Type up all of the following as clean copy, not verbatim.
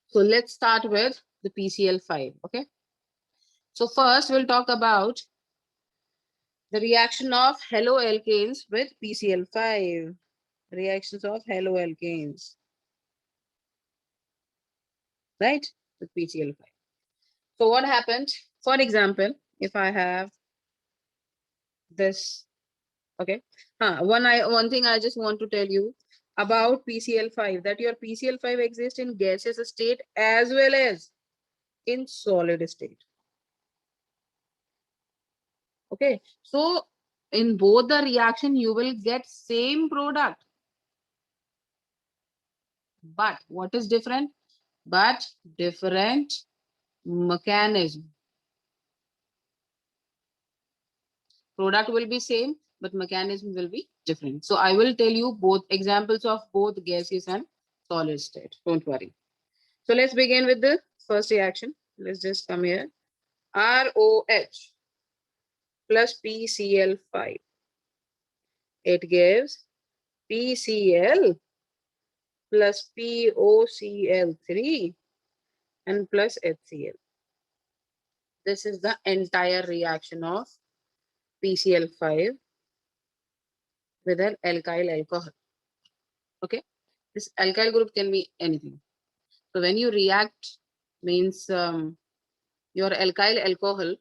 So let's start with the PCl5. Okay. So first we'll talk about the reaction of haloalkanes with PCl5. Reactions of haloalkanes, right? With PCl5. So what happened? For example, if I have this, okay. One thing I just want to tell you about PCl5, that your PCl5 exists in gaseous state as well as in solid state. Okay, so in both the reaction you will get same product, but what is different? But different mechanism. Product will be same, but mechanism will be different. So I will tell you both examples of both gaseous and solid state. Don't worry. So let's begin with the first reaction. Let's just come here. ROH plus PCl5. It gives PCl plus POCl3 and plus HCl. This is the entire reaction of PCl5 with an alkyl alcohol. Okay, this alkyl group can be anything. So when you react, means your alkyl alcohol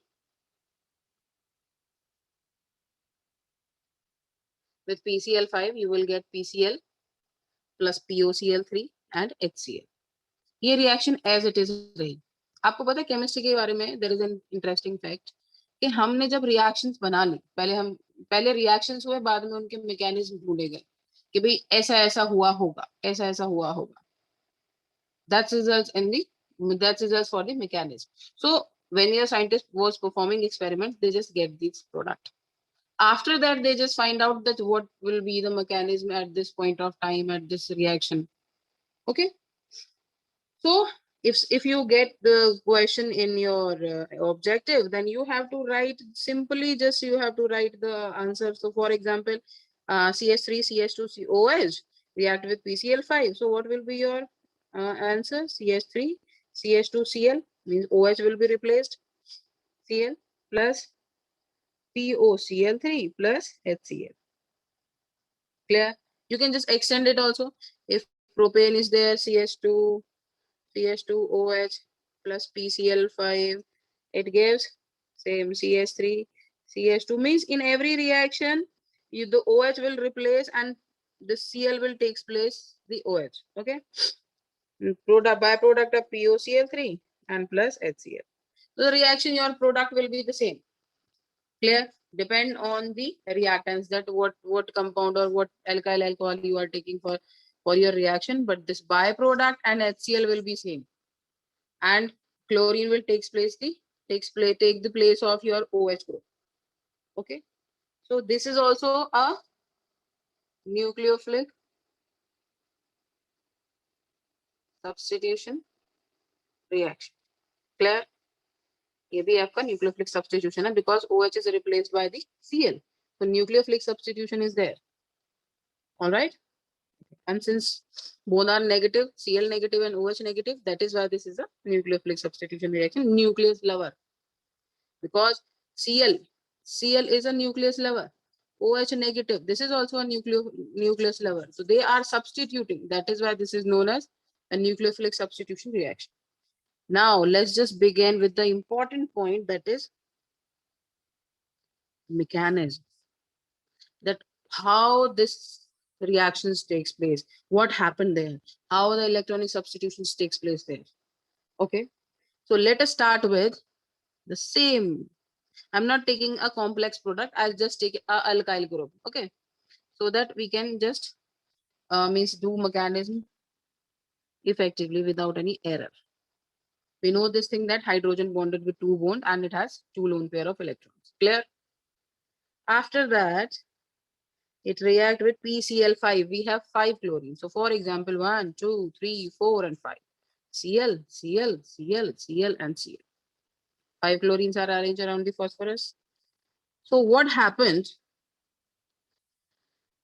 with PCl5, you will get PCl plus POCl3 and HCl. ये reaction as it is रही. आपको पता है chemistry के बारे में there is an interesting fact कि हमने जब रिएक्शंस बना ली, पहले रिएक्शंस हुए, बाद में उनके मैकेनिज्म ढूंढे गए कि भाई ऐसा ऐसा हुआ होगा, ऐसा ऐसा हुआ होगा. That's results in the that's results for the mechanism. So when your scientist was performing experiments, they just get this product. After that, they just find out that what will be the mechanism at this point of time at this reaction. Okay. So if you get the question in your objective, then you have to write simply, just you have to write the answer. So for example, CS3 CS2 COH react with PCl5. So what will be your answer? CS3 CS2 Cl means OH will be replaced, Cl plus POCl3 plus HCl. Clear? You can just extend it also. If propane is there, CH2OH plus PCl5, it gives same CH3, CH2. Means in every reaction, the OH will replace and the Cl will takes place the OH. Okay. Byproduct of POCl3 and plus HCl. So the reaction, your product will be the same. Clear? Depend on the reactants, that what compound or what alkyl alcohol you are taking for your reaction, but this byproduct and HCl will be same, and chlorine will take the place of your OH group. Okay, so this is also a nucleophilic substitution reaction. Clear? ये भी आपका nucleophilic substitution है because OH is replaced by the Cl. So nucleophilic substitution is there. All right. And since both are negative, Cl negative and OH negative, that is why this is a nucleophilic substitution reaction. Nucleus lover. Because Cl is a nucleus lover. OH negative, this is also a nucleus lover. So they are substituting. That is why this is known as a nucleophilic substitution reaction. Now let's just begin with the important point, that is mechanism. That how this reactions takes place, what happened there, how the electronic substitutions takes place there. Okay, so let us start with the same. I'm not taking a complex product, I'll just take a alkyl group. Okay, so that we can just means do mechanism effectively without any error. We know this thing that hydrogen bonded with 2 bond and it has 2 lone pair of electrons. Clear? After that, it react with PCl5. We have 5 chlorine. So for example, 1, 2, 3, 4, and 5. Cl, Cl, Cl, Cl, and Cl. 5 chlorines are arranged around the phosphorus. So what happened?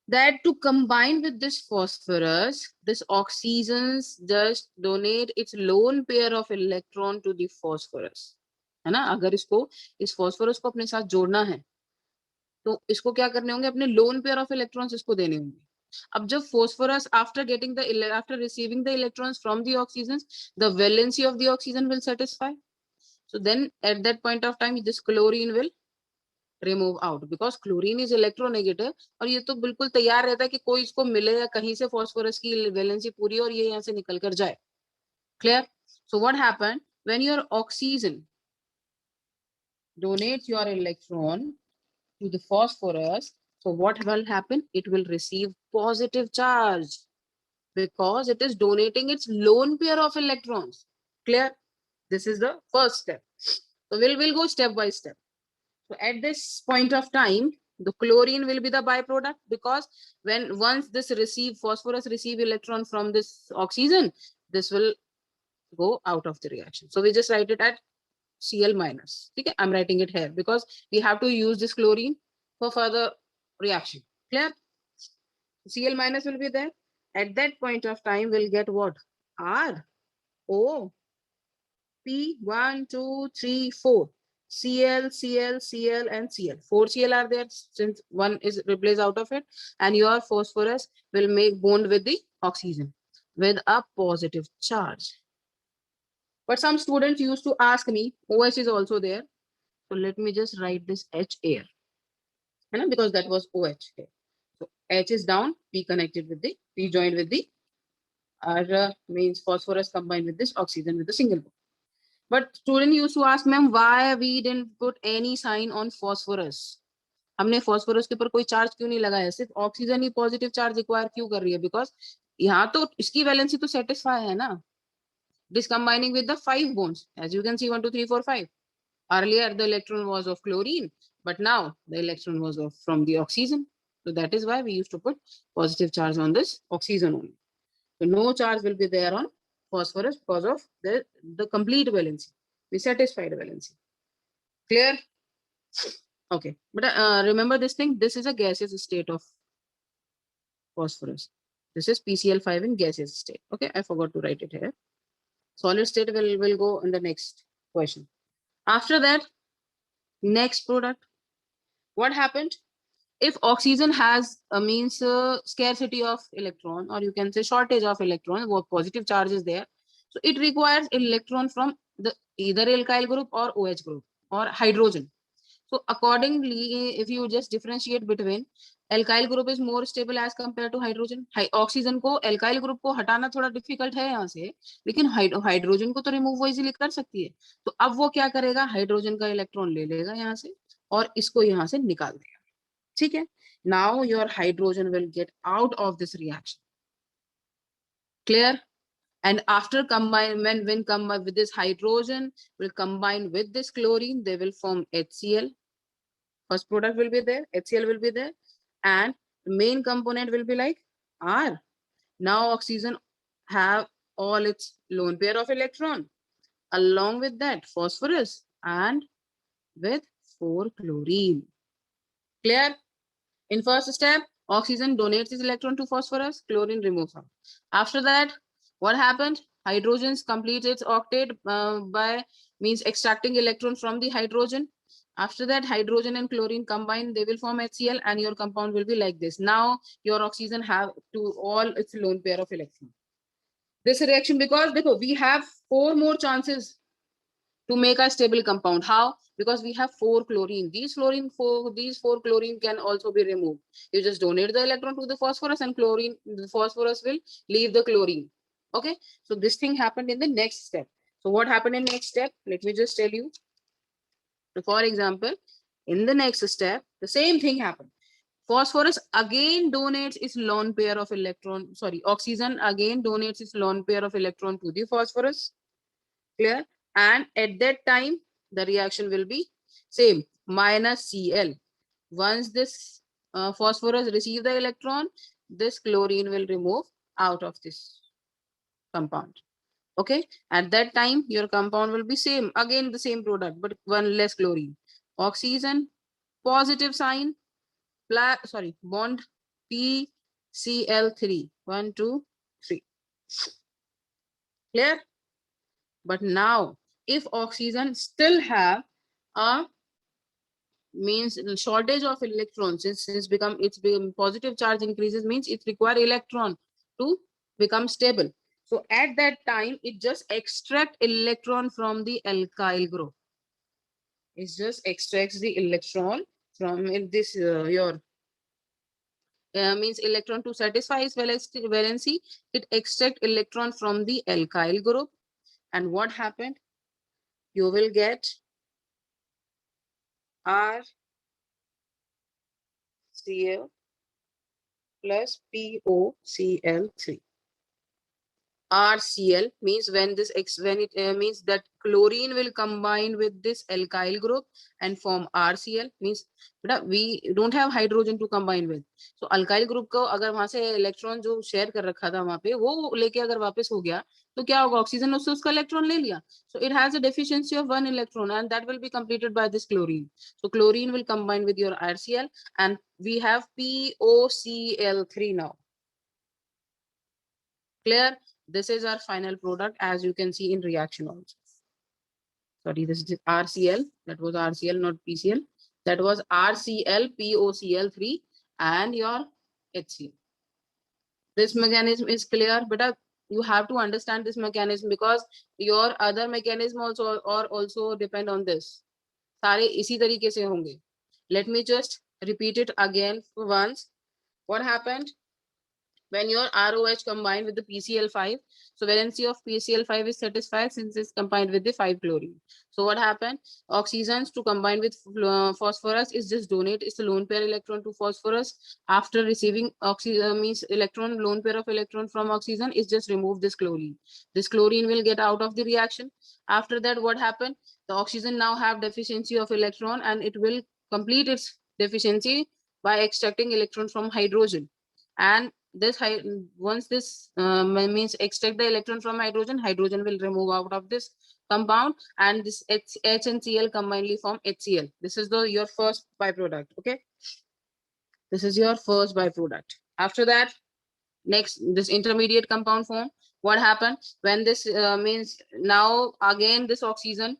that to combine with this phosphorus, this oxygen just donate its lone pair of electron to the phosphorus, है ना? अगर इसको इस phosphorus को अपने साथ जोड़ना है तो इसको क्या करने होंगे, अपने lone pair of electrons इसको देने होंगे. अब जब phosphorus after getting the after receiving the electrons from the oxygens, the valency of the oxygen will satisfy. So then at that point of time this chlorine will remove out because chlorine is electronegative. और ये तो बिल्कुल तैयार रहता है कि कोई इसको मिले या कहीं से phosphorus की valency पूरी और ये यहाँ से निकल कर जाए. Clear? So what happened when your oxygen donates your electron to the phosphorus? So what will happen? It will receive positive charge because it is donating its lone pair of electrons. Clear? This is the first step. So we'll go step by step. So at this point of time, the chlorine will be the byproduct because when once this phosphorus receive electron from this oxygen, this will go out of the reaction. So we just write it at Cl minus. Okay, I'm writing it here because we have to use this chlorine for further reaction. Clear? Cl minus will be there. At that point of time, we'll get what? R, O, P, 1, 2, 3, 4. Cl, Cl, Cl, and Cl. 4 Cl are there since one is replaced out of it, and your phosphorus will make bond with the oxygen with a positive charge. But some students used to ask me, OH is also there. So let me just write this H here, because that was OH here. So H is down, P connected with the, P joined with the R means phosphorus combined with this oxygen with the single bond. But student used to ask, ma'am, why we didn't put any sign on phosphorus? हमने phosphorus के ऊपर कोई charge क्यों नहीं लगाया, सिर्फ oxygen ही positive charge require क्यों कर रही है? बिकॉज यहाँ तो इसकी वैलेंसी तो सेटिस्फाई है ना. Discombining with the 5 bonds, as you can see, 1 2 3 4 5. Earlier the electron was of chlorine, but now the electron was of from the oxygen. So that is why we used to put positive charge on this oxygen only. So no charge will be there on phosphorus because of the complete valency, the satisfied valency. Clear? Okay, but remember this thing, this is a gaseous state of phosphorus. This is PCl5 in gaseous state. Okay, I forgot to write it here. Solid state will go in the next question. After that, next product. What happened? If oxygen has means scarcity of electron, or you can say shortage of electron, what positive charge is there, so it requires electron from the either alkyl group or OH group or hydrogen. So accordingly, if you just differentiate between alkyl group is more stable as compared to hydrogen. Oxygen को alkyl group को हटाना थोड़ा difficult है यहाँ से, लेकिन hydrogen को तो रिमूव वो इजीली कर सकती है. तो अब वो क्या करेगा, हाइड्रोजन का इलेक्ट्रॉन ले लेगा यहाँ से और इसको यहाँ से निकाल देगा. ठीक है? Now your hydrogen will get out of this reaction. Clear? And after combine, when combine with this hydrogen will combine with this chlorine, they will form HCl. First product will be there, HCl will be there, and the main component will be like R. Now oxygen have all its lone pair of electron. Along with that, phosphorus and with 4-chlorine. Clear? In first step, oxygen donates its electron to phosphorus, chlorine removes out. After that, what happened? Hydrogens complete its octet by means extracting electron from the hydrogen. After that, hydrogen and chlorine combine, they will form HCl and your compound will be like this. Now your oxygen have to all its lone pair of electron. This reaction, because we have 4 more chances to make a stable compound. How? Because we have 4-chlorine. These 4-chlorine can also be removed. You just donate the electron to the phosphorus and chlorine, the phosphorus will leave the chlorine. Okay, so this thing happened in the next step. So what happened in next step? Let me just tell you. So for example, in the next step, the same thing happened. Phosphorus again donates its lone pair of electron, oxygen again donates its lone pair of electron to the phosphorus. Clear? And at that time, the reaction will be same, minus Cl. Once this phosphorus receive the electron, this chlorine will remove out of this compound. Okay, at that time, your compound will be same, again the same product, but one less chlorine. Oxygen, positive sign, bond PCl3. 1, 2, 3. Clear? But now, if oxygen still have a means shortage of electrons, since its positive charge increases, means it require electron to become stable. So at that time, it just extract electron from the alkyl group. It just extracts the electron from this your means electron to satisfy its valency. It extract electron from the alkyl group, and what happened? You will get RCl plus POCl3. RCl means when it means that chlorine will combine with this alkyl group and form RCl, means we don't have hydrogen to combine with. So alkyl group को अगर वहां से electron जो share कर रखा था वहां पे वो लेके अगर वापस हो गया तो क्या होगा? ऑक्सीजन ने उसका इलेक्ट्रॉन ले लिया. So it has a deficiency of one electron and that will be completed by this chlorine. So chlorine will combine with your RCl and we have POCl3 now. Clear? This is our final product, as you can see in reaction also. Sorry, this is RCl. That was RCl, not PCl. That was RCl, POCl3, and your HCl. This mechanism is clear, but you have to understand this mechanism because your other mechanism also depend on this. सारे इसी तरीके से होंगे. Let me just repeat it again for once. What happened? When your ROH combined with the PCl5, so valency of PCl5 is satisfied since it's combined with the 5-chlorine. So what happened? Oxygens to combine with phosphorus is just donate its lone pair electron to phosphorus. After receiving means electron, lone pair of electron from oxygen is just remove this chlorine. This chlorine will get out of the reaction. After that, what happened? The oxygen now have deficiency of electron and it will complete its deficiency by extracting electron from hydrogen. And this once this means extract the electron from hydrogen, hydrogen will remove out of this compound and this H and Cl combinedly form HCl. This is your first byproduct. Okay, this is your first byproduct. After that, next this intermediate compound form. What happened when this means now again this oxygen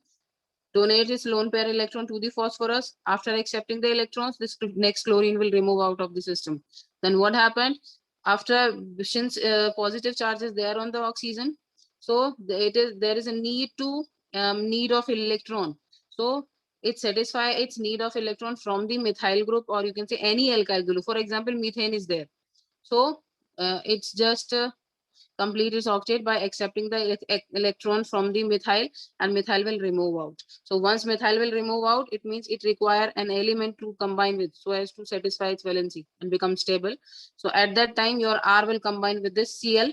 donates its lone pair electron to the phosphorus. After accepting the electrons, this next chlorine will remove out of the system. Then what happened? After since positive charge is there on the oxygen, so there is a need of electron. So it satisfy its need of electron from the methyl group, or you can say any alkyl group. For example, methane is there. So it's just complete its octet by accepting the electron from the methyl, and methyl will remove out. So once methyl will remove out, it means it require an element to combine with so as to satisfy its valency and become stable. So at that time, your R will combine with this Cl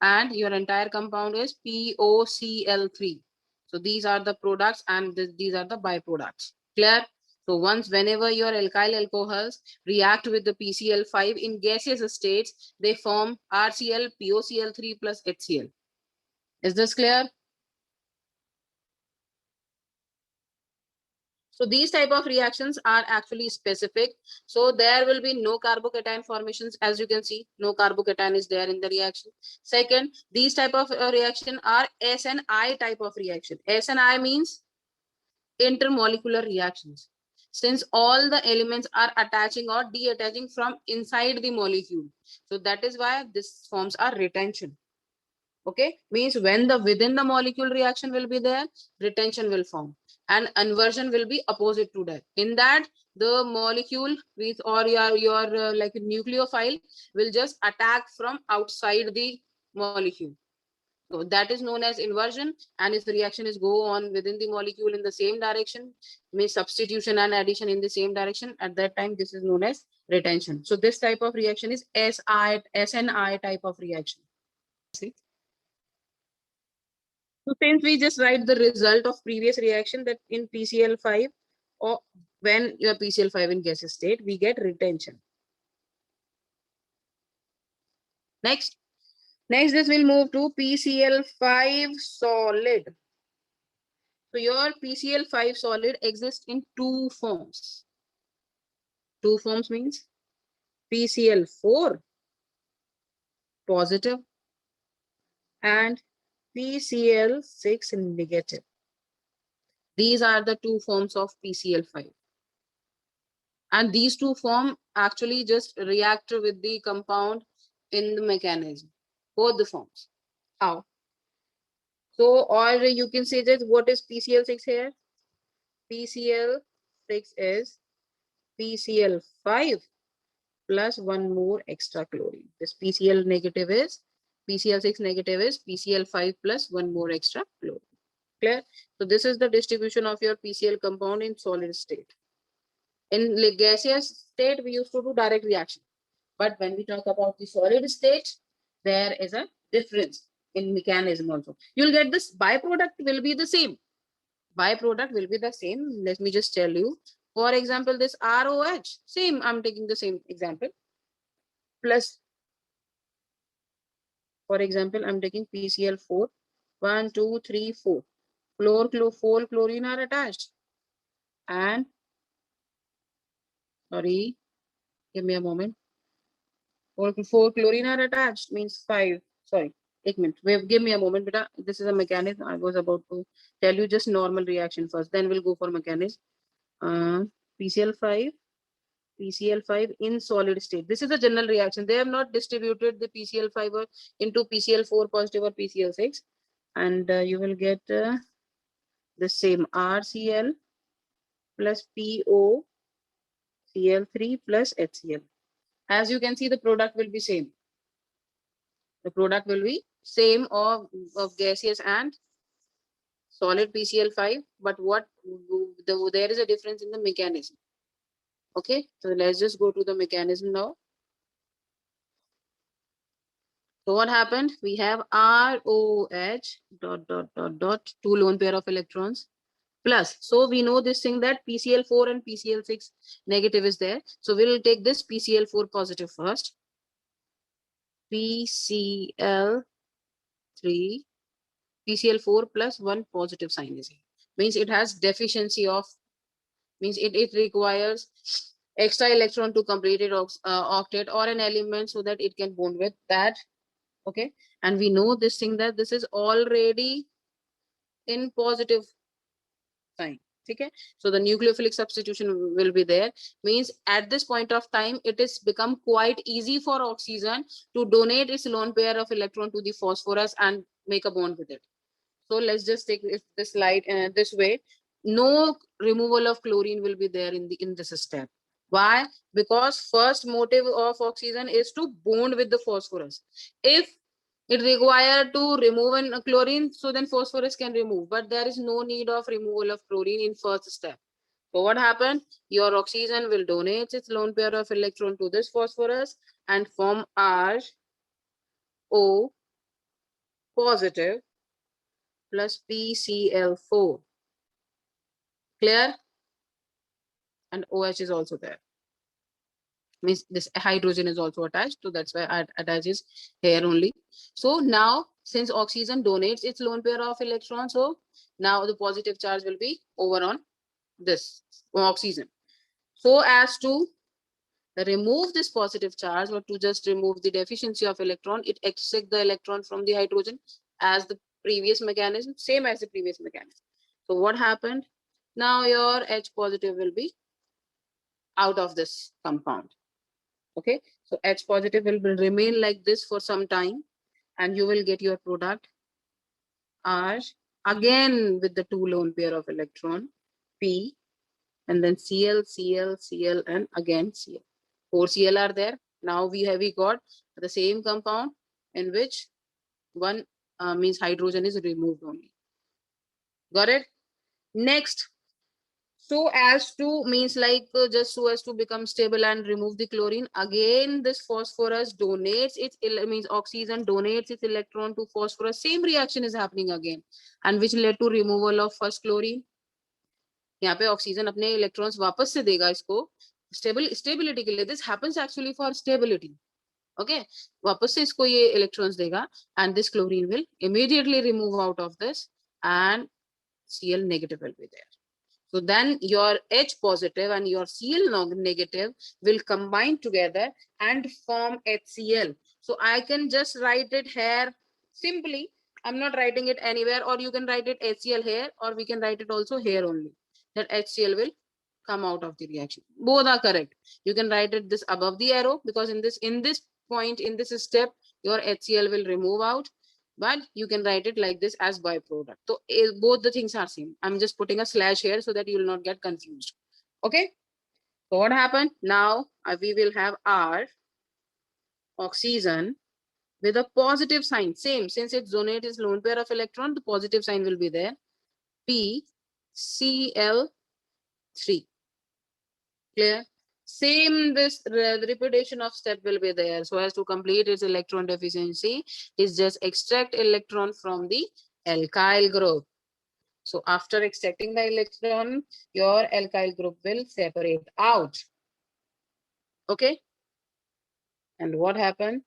and your entire compound is POCl3. So these are the products and these are the byproducts. Clear? So whenever your alkyl alcohols react with the PCl5 in gaseous states, they form RCl, POCl3 plus HCl. Is this clear? So these type of reactions are actually specific. So there will be no carbocation formations. As you can see, no carbocation is there in the reaction. Second, these type of reaction are SNI type of reaction. SNI means intermolecular reactions. Since all the elements are attaching or detaching from inside the molecule. So that is why this forms a retention. Okay, means when the within the molecule reaction will be there, retention will form, and inversion will be opposite to that. In that, the molecule with or your like nucleophile will just attack from outside the molecule. So that is known as inversion, and if the reaction is go on within the molecule in the same direction, means substitution and addition in the same direction. At that time, this is known as retention. So this type of reaction is SNI type of reaction. See? So since we just write the result of previous reaction that in PCl5 or when your PCl5 in gaseous state, we get retention. Next this will move to PCl5 solid. So your PCl5 solid exists in two forms. Two forms means PCl4 positive and PCl6 negative. These are the two forms of PCl5. And these two form actually just react with the compound in the mechanism. Both the forms. How? So, or you can say that what is PCl6 here? PCl6 is PCl5 plus one more extra chlorine. This PCl6 negative is PCl5 plus one more extra chlorine. Clear? So this is the distribution of your PCl compound in solid state. In gaseous state, we used to do direct reaction. But when we talk about the solid state, there is a difference in mechanism also. You'll get this byproduct will be the same. Byproduct will be the same. Let me just tell you. For example, this ROH, same, I'm taking the same example. Plus, for example, I'm taking PCl4. 1, 2, 3, 4. 4 chlorine are attached. And, sorry, give me a moment. 4 chlorine are attached, means 5. Sorry, 1 minute. Give me a moment, beta. This is a mechanism. I was about to tell you just normal reaction first. Then we'll go for mechanism. PCl5 in solid state. This is a general reaction. They have not distributed the PCl5 into PCl4 positive or PCl6. And you will get the same RCl plus POCl3 plus HCl. As you can see, the product will be same. The product will be same of gaseous and solid PCl5, but there is a difference in the mechanism. Okay, so let's just go to the mechanism now. So what happened? We have ROH dot 2 lone pair of electrons plus. So we know this thing that PCl4 and PCl6 negative is there. So we'll take this PCl4 positive first. PCl3, PCl4 plus 1 positive sign is here. Means it has deficiency of, means it requires extra electron to complete it octet or an element so that it can bond with that. Okay, and we know this thing that this is already in positive sign. Okay, so the nucleophilic substitution will be there. Means at this point of time, it is become quite easy for oxygen to donate its lone pair of electron to the phosphorus and make a bond with it. So let's just take this slide this way. No removal of chlorine will be there in this step. Why? Because first motive of oxygen is to bond with the phosphorus. If it required to remove a chlorine, so then phosphorus can remove, but there is no need of removal of chlorine in first step. So what happened? Your oxygen will donate its lone pair of electron to this phosphorus and form RO positive plus PCl4. Clear? And OH is also there. Means this hydrogen is also attached, so that's why it attaches here only. So now, since oxygen donates its lone pair of electrons, so now the positive charge will be over on this oxygen. So as to remove this positive charge or to just remove the deficiency of electron, it extracts the electron from the hydrogen as the previous mechanism, same as the previous mechanism. So what happened? Now your H positive will be out of this compound. Okay, so H positive will remain like this for some time and you will get your product R again with the 2 lone pair of electron P and then Cl, Cl, Cl and again Cl. 4 Cl are there. Now we got the same compound in which one means hydrogen is removed only. Got it? Next, so as to means like just so as to become stable and remove the chlorine, again this phosphorus donates its means oxygen donates its electron to phosphorus. Same reaction is happening again and which led to removal of first chlorine. यहाँ पे oxygen अपने electrons वापस से देगा इसको stability के लिए. This happens actually for stability. Okay, वापस से इसको ये इलेक्ट्रॉन्स देगा and this chlorine will immediately remove out of this and Cl negative will be there. So then your H positive and your Cl negative will combine together and form HCl. So I can just write it here simply. I'm not writing it anywhere, or you can write it HCl here, or we can write it also here only. That HCl will come out of the reaction. Both are correct. You can write it this above the arrow, because in this point, in this step, your HCl will remove out. But you can write it like this as byproduct. So both the things are same. I'm just putting a slash here so that you will not get confused. Okay. So what happened? Now we will have R oxygen with a positive sign. Same, since its zonate is lone pair of electron, the positive sign will be there. PCl3. Clear? Same, this the repetition of step will be there. So as to complete its electron deficiency, is just extract electron from the alkyl group. So after extracting the electron, your alkyl group will separate out. Okay. And what happened?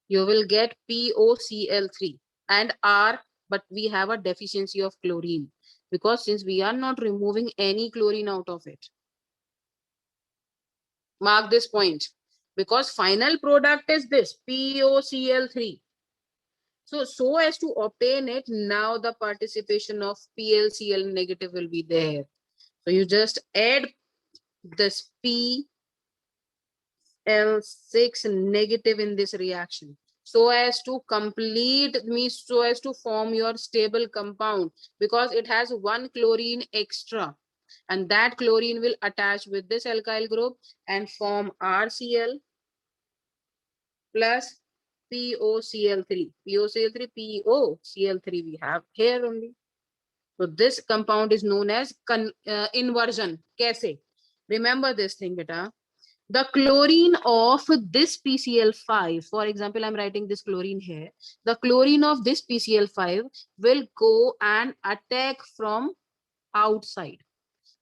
You will get POCl3 and R, but we have a deficiency of chlorine, because since we are not removing any chlorine out of it. Mark this point, because final product is this POCl3. So as to obtain it, now the participation of PlCl negative will be there. So you just add this PL6 negative in this reaction, so as to complete, means so as to form your stable compound, because it has one chlorine extra, and that chlorine will attach with this alkyl group and form RCl plus POCl3. POCl3, POCl3 we have here only. So this compound is known as inversion. Kaise? Remember this thing, beta. The chlorine of this PCl5, for example, I'm writing this chlorine here. The chlorine of this PCl5 will go and attack from outside,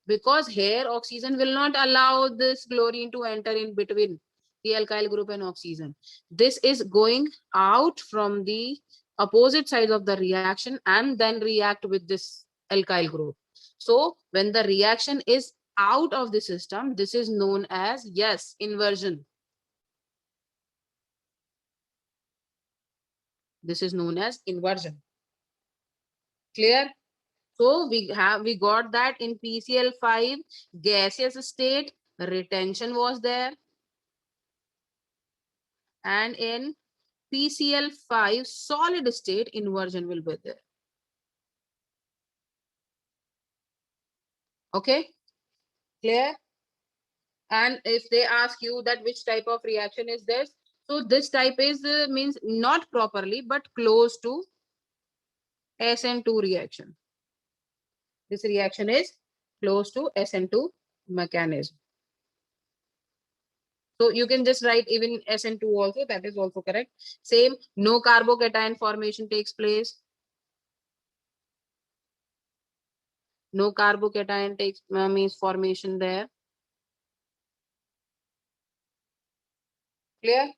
because here oxygen will not allow this chlorine to enter in between the alkyl group and oxygen. This is going out from the opposite sides of the reaction and then react with this alkyl group. So when the reaction is out of the system, this is known as, yes, inversion. This is known as inversion. Clear? So we got that in PCl5 gaseous state, retention was there, and in PCl5 solid state, inversion will be there. Okay, clear? And if they ask you that which type of reaction is this, so this type is means not properly but close to SN2 reaction. This reaction is close to SN2 mechanism. So you can just write even SN2 also, that is also correct. Same, no carbocation formation takes place. No carbocation takes means formation there. Clear?